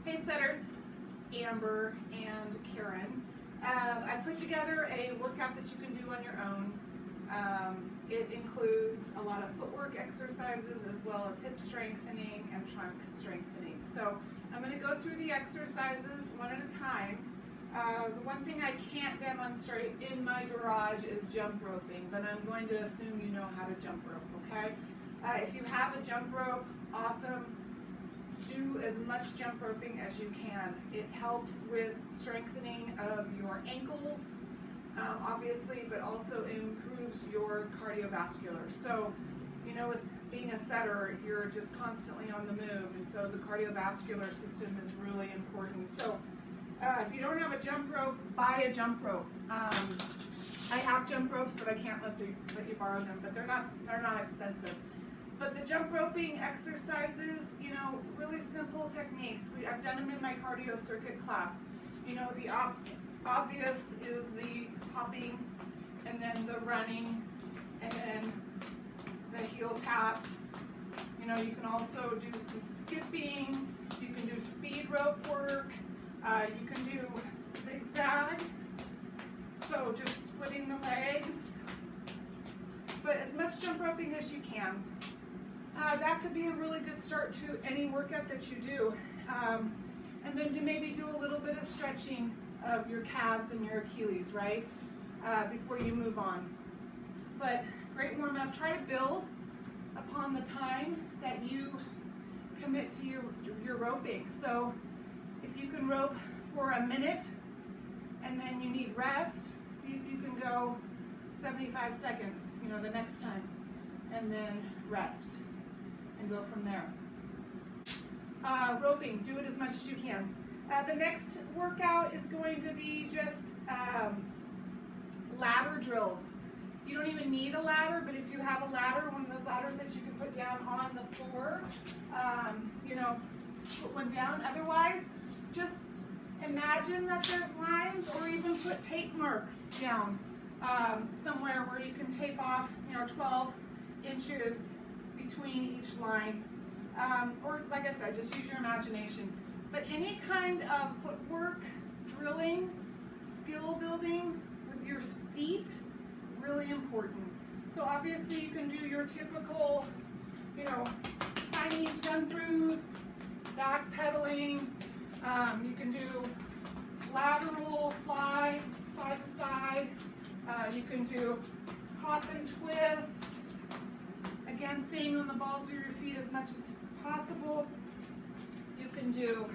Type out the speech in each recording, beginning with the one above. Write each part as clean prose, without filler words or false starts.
Hey setters, Amber and Karen. I put together a workout that you can do on your own. It includes a lot of footwork exercises as well as hip strengthening and trunk strengthening. So I'm going to go through the exercises one at a time. The one thing I can't demonstrate in my garage is jump roping, but I'm going to assume you know how to jump rope, okay? If you have a jump rope, awesome. Do as much jump roping as you can. It helps with strengthening of your ankles, obviously, but also improves your cardiovascular. So, you know, with being a setter, you're just constantly on the move, and so the cardiovascular system is really important. So, if you don't have a jump rope, buy a jump rope. I have jump ropes, but I can't let you borrow them. But they're not expensive. But the jump roping exercises, you know, really simple techniques. I've done them in my cardio circuit class. You know, the obvious is the hopping, and then the running, and then the heel taps. You know, you can also do some skipping. You can do speed rope work. You can do zigzag. So just splitting the legs. But as much jump roping as you can. That could be a really good start to any workout that you do. And then to maybe do a little bit of stretching of your calves and your Achilles, right? Before you move on. But great warm up. Try to build upon the time that you commit to your roping. So if you can rope for a minute and then you need rest, see if you can go 75 seconds, you know, the next time, and then rest. And go from there. Roping, do it as much as you can. The next workout is going to be just ladder drills. You don't even need a ladder, but if you have a ladder, one of those ladders that you can put down on the floor, you know, put one down. Otherwise, just imagine that there's lines, or even put tape marks down somewhere where you can tape off, you know, 12 inches between each line, or like I said, just use your imagination. But any kind of footwork, drilling, skill building with your feet, really important. So obviously you can do your typical, you know, high knees run throughs, back pedaling. You can do lateral slides, side to side. You can do hop and twist. Again, staying on the balls of your feet as much as possible. You can do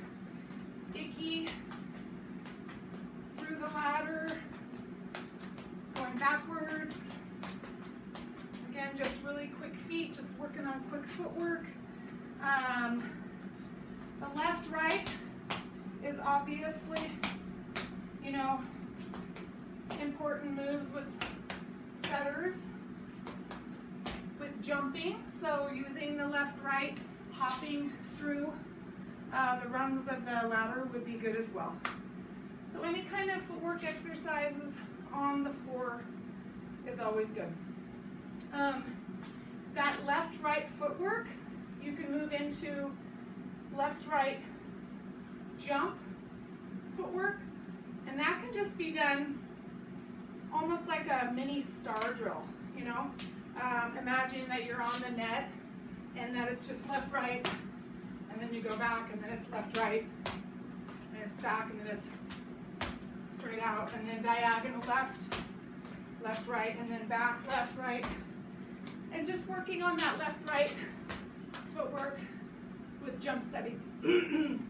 icky through the ladder, going backwards. Again, just really quick feet, just working on quick footwork. The left-right is obviously, you know, important moves with setters. Jumping, so using the left-right, hopping through the rungs of the ladder would be good as well. So any kind of footwork exercises on the floor is always good. That left-right footwork, you can move into left-right jump footwork, and that can just be done almost like a mini star drill, you know? Imagining that you're on the net and that it's just left, right, and then you go back, and then it's left, right, and it's back, and then it's straight out, and then diagonal left, left, right, and then back, left, right, and just working on that left, right footwork with jump setting,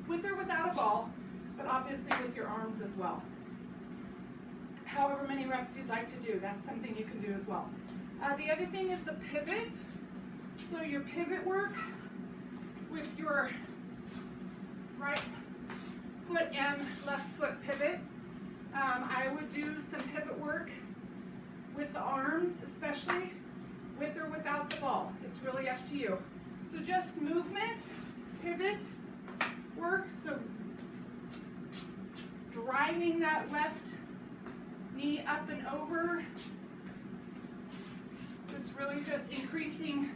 with or without a ball, but obviously with your arms as well. However many reps you'd like to do, that's something you can do as well. The other thing is the pivot. So your pivot work with your right foot and left foot pivot. I would do some pivot work with the arms, especially with or without the ball. It's really up to you. So just movement, pivot work. So driving that left knee up and over. Just increasing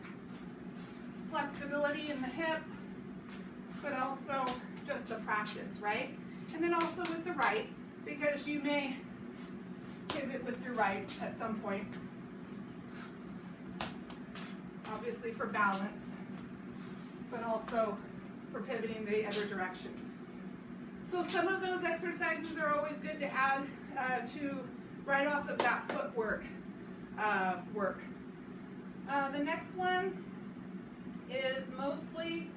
flexibility in the hip, but also just the practice. practice, right? And then also with the right, because you may pivot with your right at some point, obviously for balance, but also for pivoting the other direction. So some of those exercises are always good to add to right off of that footwork work. The next one is mostly,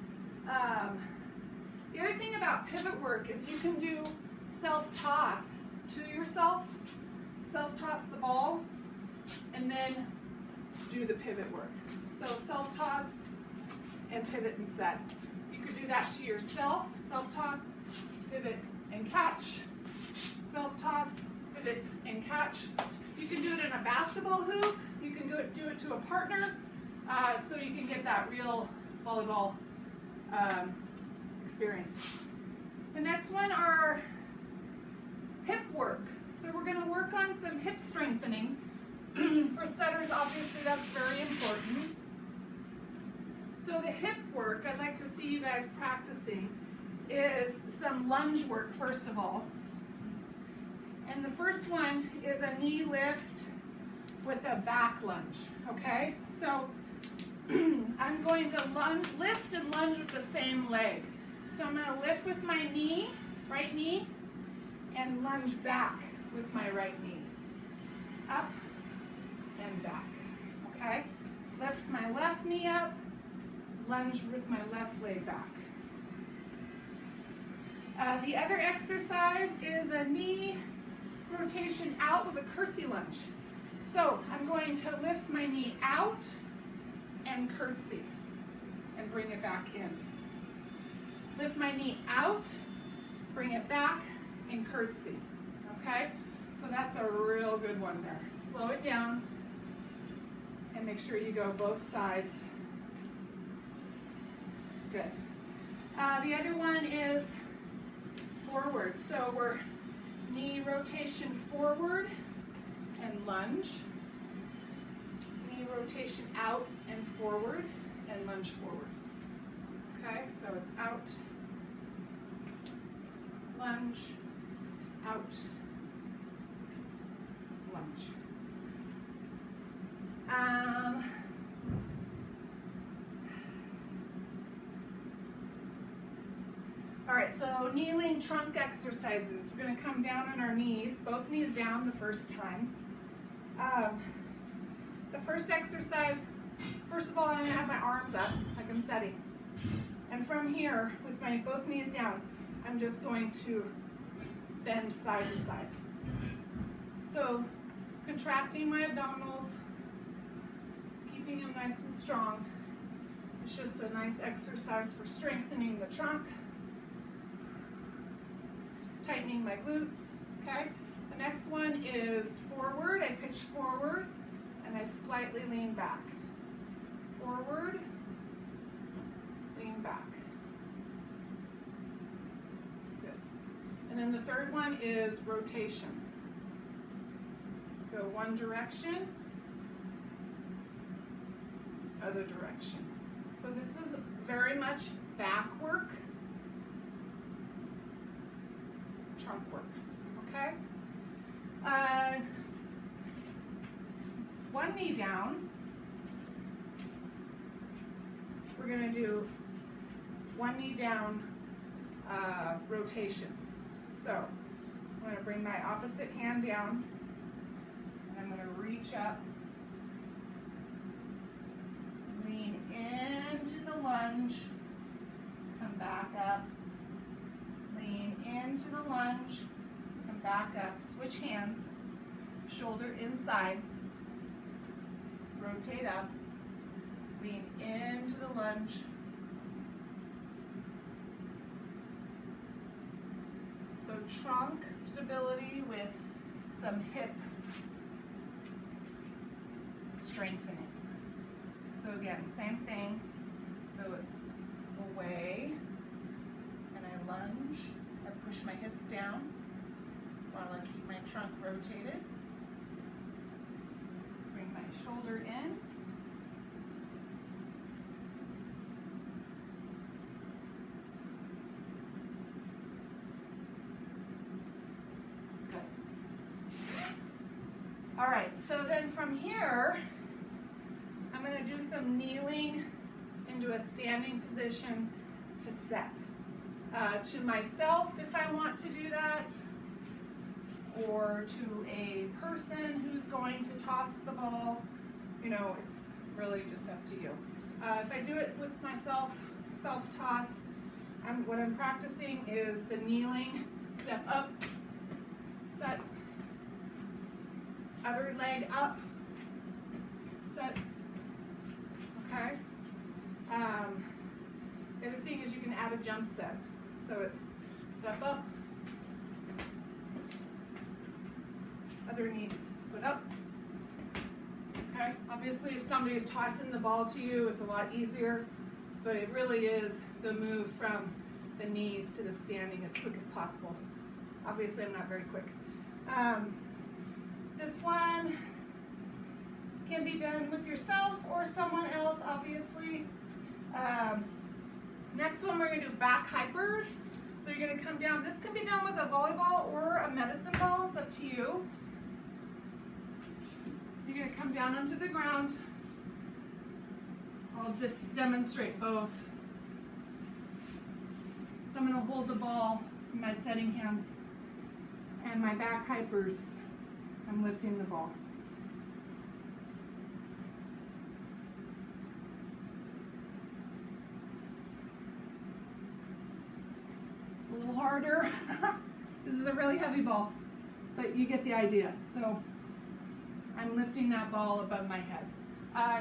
the other thing about pivot work is you can do self-toss to yourself, self-toss the ball, and then do the pivot work. So self-toss and pivot and set. You could do that to yourself, self-toss, pivot and catch, self-toss, pivot and catch. You can do it in a basketball hoop. You can do it to a partner, so you can get that real volleyball experience. The next one are hip work. So we're going to work on some hip strengthening. For setters, obviously, that's very important. So the hip work I'd like to see you guys practicing is some lunge work, first of all. And the first one is a knee lift with a back lunge, okay? So I'm going to lift and lunge with the same leg. So I'm going to lift with my knee, right knee, and lunge back with my right knee. Up and back, okay? Lift my left knee up, lunge with my left leg back. The other exercise is a knee rotation out with a curtsy lunge. So I'm going to lift my knee out and curtsy and bring it back in. Lift my knee out, bring it back, and curtsy. Okay? So that's a real good one there. Slow it down and make sure you go both sides. Good. The other one is forward. So we're knee rotation forward and lunge. Knee rotation out and forward and lunge forward. Okay, so it's out, lunge, out, lunge. All right, so kneeling trunk exercises. We're going to come down on our knees, both knees down the first time. The first exercise, first of all, I'm going to have my arms up like I'm setting. And from here, with my both knees down, I'm just going to bend side to side. So contracting my abdominals, keeping them nice and strong. It's just a nice exercise for strengthening the trunk, tightening my glutes, okay? The next one is forward. I pitch forward and I slightly lean back. Forward, lean back. Good. And then the third one is rotations. Go one direction, other direction. So this is very much back work, trunk work, okay? One knee down. We're going to do one knee down rotations. So I'm going to bring my opposite hand down, and I'm going to reach up, lean into the lunge, come back up, lean into the lunge, come back up, switch hands, shoulder inside, rotate up, lean into the lunge, so trunk stability with some hip strengthening. So again, same thing, so it's away, and I lunge, I push my hips down while I keep my trunk rotated. Bring my shoulder in. from here, I'm going to do some kneeling into a standing position to set. To myself, if I want to do that, or to a person who's going to toss the ball, you know, it's really just up to you. If I do it with myself, self-toss, what I'm practicing is the kneeling, step up, set, other leg up, set, okay? The other thing is you can add a jump set. So it's step up, other knee, put up, okay? Obviously if somebody's tossing the ball to you, it's a lot easier, but it really is the move from the knees to the standing as quick as possible. Obviously I'm not very quick. This one can be done with yourself or someone else, obviously. Next one, we're going to do back hypers. So you're going to come down. This can be done with a volleyball or a medicine ball. It's up to you. You're going to come down onto the ground. I'll just demonstrate both. So I'm going to hold the ball in my setting hands, and my back hypers, I'm lifting the ball. A little harder. This is a really heavy ball, but you get the idea. So I'm lifting that ball above my head.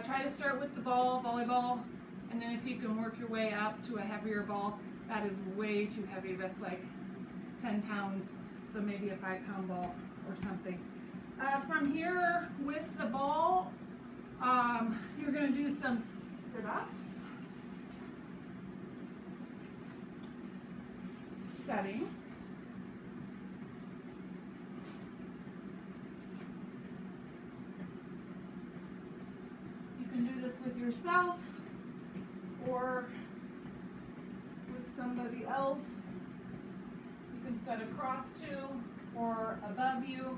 Try to start with the ball, volleyball, and then if you can work your way up to a heavier ball. That is way too heavy. That's like 10 pounds, so maybe a 5-pound ball or something. From here with the ball, you're going to do some sit-ups. Setting. You can do this with yourself or with somebody else. You can set across to or above you.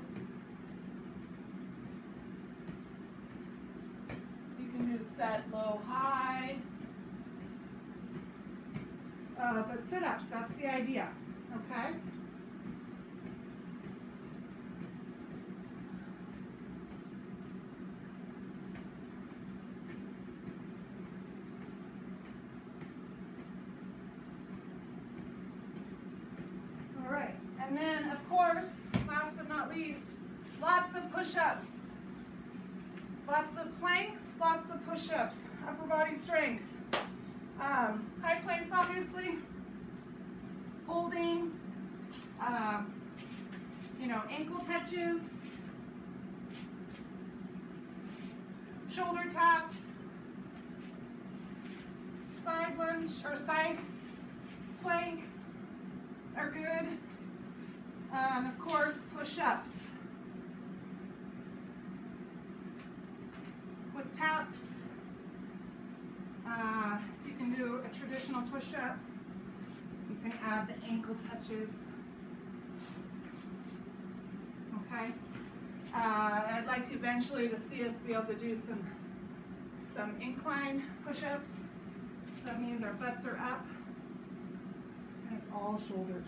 You can do set low high. But sit-ups, that's the idea, okay? All right, and then of course, last but not least, lots of push-ups. Lots of planks, lots of push-ups, upper body strength. High planks, obviously, holding, you know, ankle touches, shoulder taps, side lunge or side planks are good, and of course push-ups with taps. If you can do a traditional push-up, you can add the ankle touches. Okay. I'd like to eventually to see us be able to do some incline push-ups. So that means our butts are up, and it's all shoulders.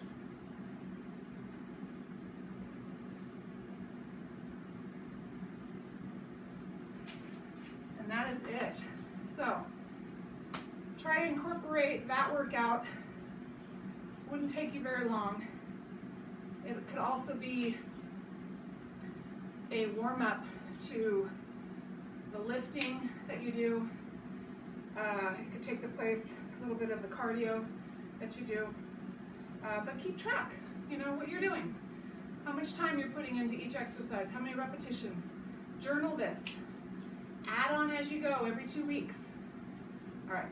And that is it. So try to incorporate that workout. Wouldn't take you very long. It could also be a warm-up to the lifting that you do. It could take the place, a little bit of the cardio that you do. But keep track, you know, what you're doing. How much time you're putting into each exercise, how many repetitions. Journal this. Add on as you go every 2 weeks. All right.